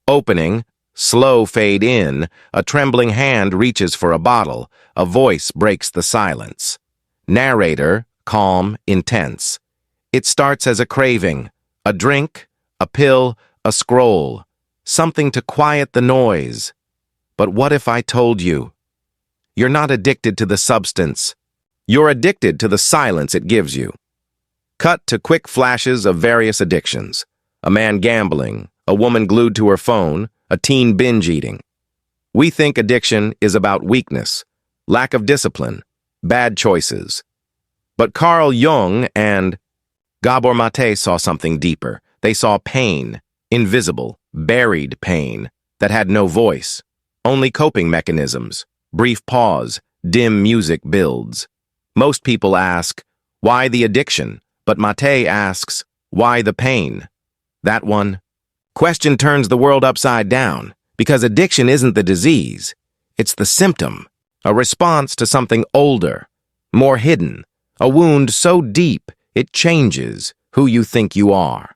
Opening, slow fade in, a trembling hand reaches for a bottle, a voice breaks the silence. Narrator, calm, intense. It starts as a craving, a drink, a pill, a scroll, something to quiet the noise. But what if I told you? You're not addicted to the substance. You're addicted to the silence it gives you. Cut to quick flashes of various addictions. A man gambling, a woman glued to her phone, a teen binge eating. We think addiction is about weakness, lack of discipline, bad choices. But Carl Jung and Gabor Maté saw something deeper. They saw pain, invisible, buried pain, that had no voice, only coping mechanisms, brief pause, dim music builds. Most people ask, why the addiction? But Maté asks, why the pain? That one question turns the world upside down, because addiction isn't the disease. It's the symptom, a response to something older, more hidden, a wound so deep it changes who you think you are.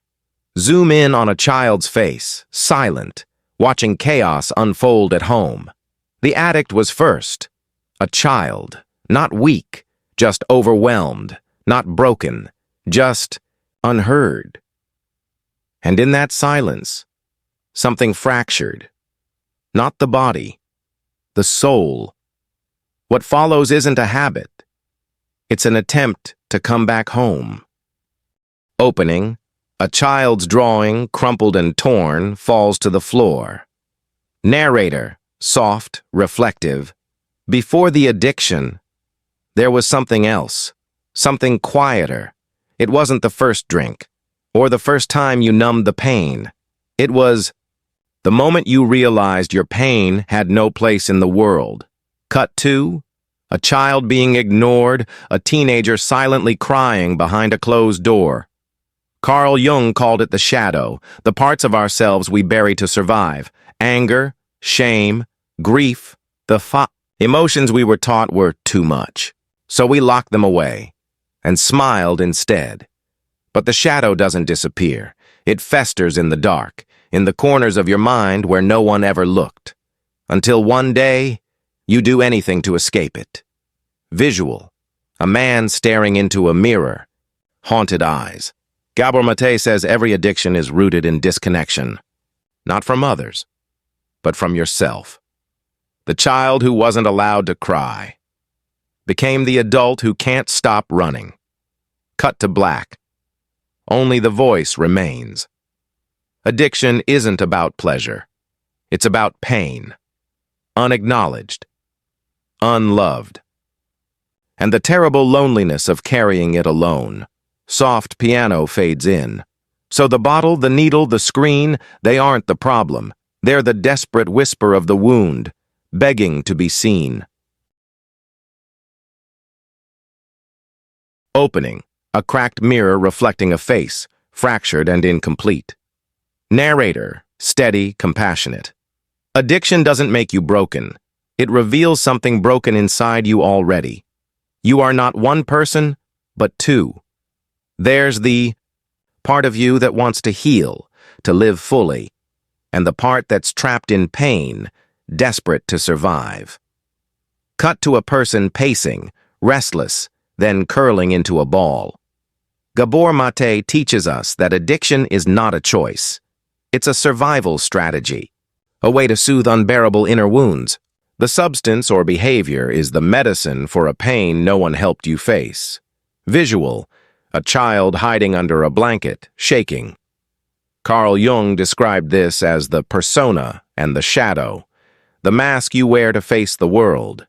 Zoom in on a child's face, silent, watching chaos unfold at home. The addict was first, a child, not weak, just overwhelmed, not broken, just unheard. And in that silence, something fractured. Not the body, the soul. What follows isn't a habit. It's an attempt to come back home. Opening, a child's drawing, crumpled and torn, falls to the floor. Narrator, soft, reflective. Before the addiction, there was something else, something quieter. It wasn't the first drink, or the first time you numbed the pain. It was the moment you realized your pain had no place in the world. Cut to a child being ignored, a teenager silently crying behind a closed door. Carl Jung called it the shadow, the parts of ourselves we bury to survive. Anger, shame, grief, emotions we were taught were too much. So we locked them away and smiled instead. But the shadow doesn't disappear. It festers in the dark, in the corners of your mind where no one ever looked. Until one day, you do anything to escape it. Visual. A man staring into a mirror. Haunted eyes. Gabor Maté says every addiction is rooted in disconnection. Not from others, but from yourself. The child who wasn't allowed to cry became the adult who can't stop running. Cut to black. Only the voice remains. Addiction isn't about pleasure. It's about pain. Unacknowledged. Unloved. And the terrible loneliness of carrying it alone. Soft piano fades in. So the bottle, the needle, the screen, they aren't the problem. They're the desperate whisper of the wound, begging to be seen. Opening. A cracked mirror reflecting a face, fractured and incomplete. Narrator. Steady, compassionate. Addiction doesn't make you broken. It reveals something broken inside you already. You are not one person, but two. There's the part of you that wants to heal, to live fully, and the part that's trapped in pain, desperate to survive. Cut to a person pacing, restless, then curling into a ball. Gabor Maté teaches us that addiction is not a choice. It's a survival strategy, a way to soothe unbearable inner wounds. The substance or behavior is the medicine for a pain no one helped you face. Visual. A child hiding under a blanket, shaking. Carl Jung described this as the persona and the shadow, the mask you wear to face the world,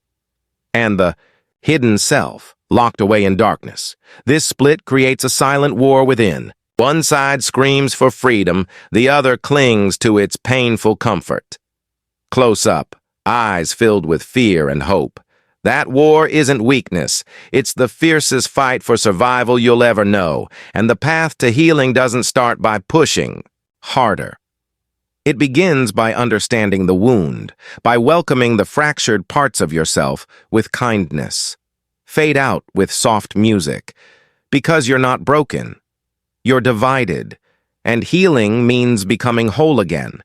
and the hidden self, locked away in darkness. This split creates a silent war within. One side screams for freedom, the other clings to its painful comfort. Close up, eyes filled with fear and hope. That war isn't weakness. It's the fiercest fight for survival you'll ever know, and the path to healing doesn't start by pushing harder. It begins by understanding the wound, by welcoming the fractured parts of yourself with kindness. Fade out with soft music, because you're not broken. You're divided, and healing means becoming whole again.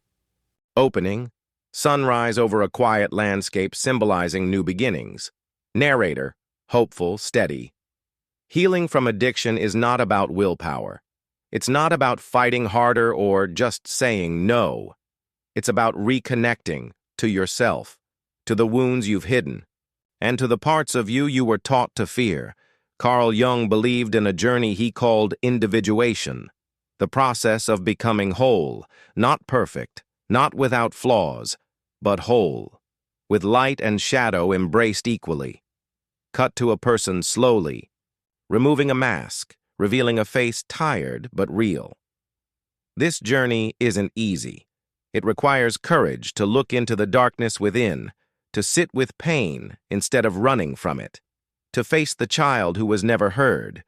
Opening, sunrise over a quiet landscape symbolizing new beginnings. Narrator, hopeful, steady. Healing from addiction is not about willpower. It's not about fighting harder or just saying no. It's about reconnecting to yourself, to the wounds you've hidden, and to the parts of you you were taught to fear. Carl Jung believed in a journey he called individuation, the process of becoming whole, not perfect, not without flaws, but whole, with light and shadow embraced equally. Cut to a person slowly, removing a mask, revealing a face tired but real. This journey isn't easy. It requires courage to look into the darkness within, to sit with pain instead of running from it, to face the child who was never heard,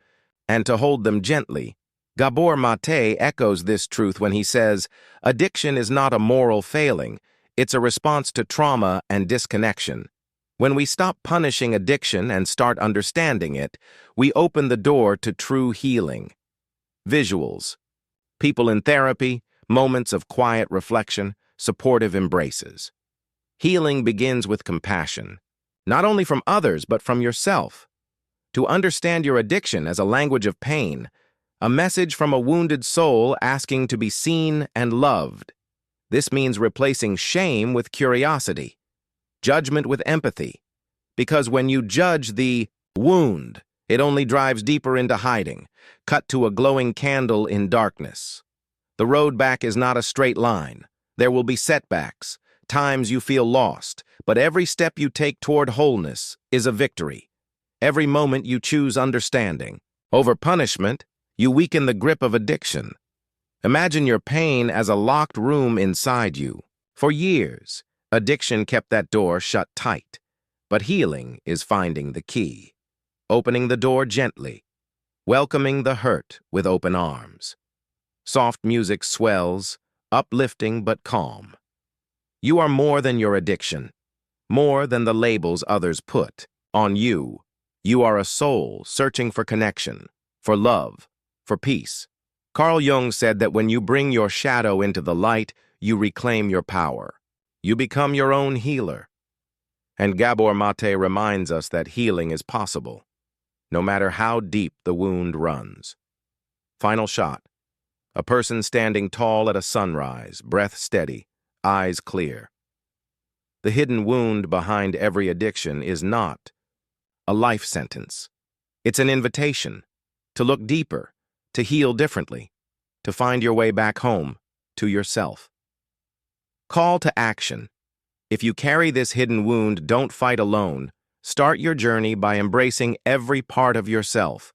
and to hold them gently. Gabor Maté echoes this truth when he says, "Addiction is not a moral failing, it's a response to trauma and disconnection. When we stop punishing addiction and start understanding it, we open the door to true healing." Visuals. People in therapy, moments of quiet reflection, supportive embraces. Healing begins with compassion, not only from others but from yourself. To understand your addiction as a language of pain, a message from a wounded soul asking to be seen and loved. This means replacing shame with curiosity, judgment with empathy, because when you judge the wound, it only drives deeper into hiding. Cut to a glowing candle in darkness. The road back is not a straight line. There will be setbacks, times you feel lost, but every step you take toward wholeness is a victory. Every moment you choose understanding over punishment, you weaken the grip of addiction. Imagine your pain as a locked room inside you. For years, addiction kept that door shut tight, but healing is finding the key, opening the door gently, welcoming the hurt with open arms. Soft music swells, uplifting but calm. You are more than your addiction, more than the labels others put on you. You are a soul searching for connection, for love, for peace. Carl Jung said that when you bring your shadow into the light, you reclaim your power. You become your own healer. And Gabor Maté reminds us that healing is possible, no matter how deep the wound runs. Final shot. A person standing tall at a sunrise, breath steady, eyes clear. The hidden wound behind every addiction is not a life sentence. It's an invitation to look deeper, to heal differently, to find your way back home to yourself. Call to action. If you carry this hidden wound, don't fight alone. Start your journey by embracing every part of yourself.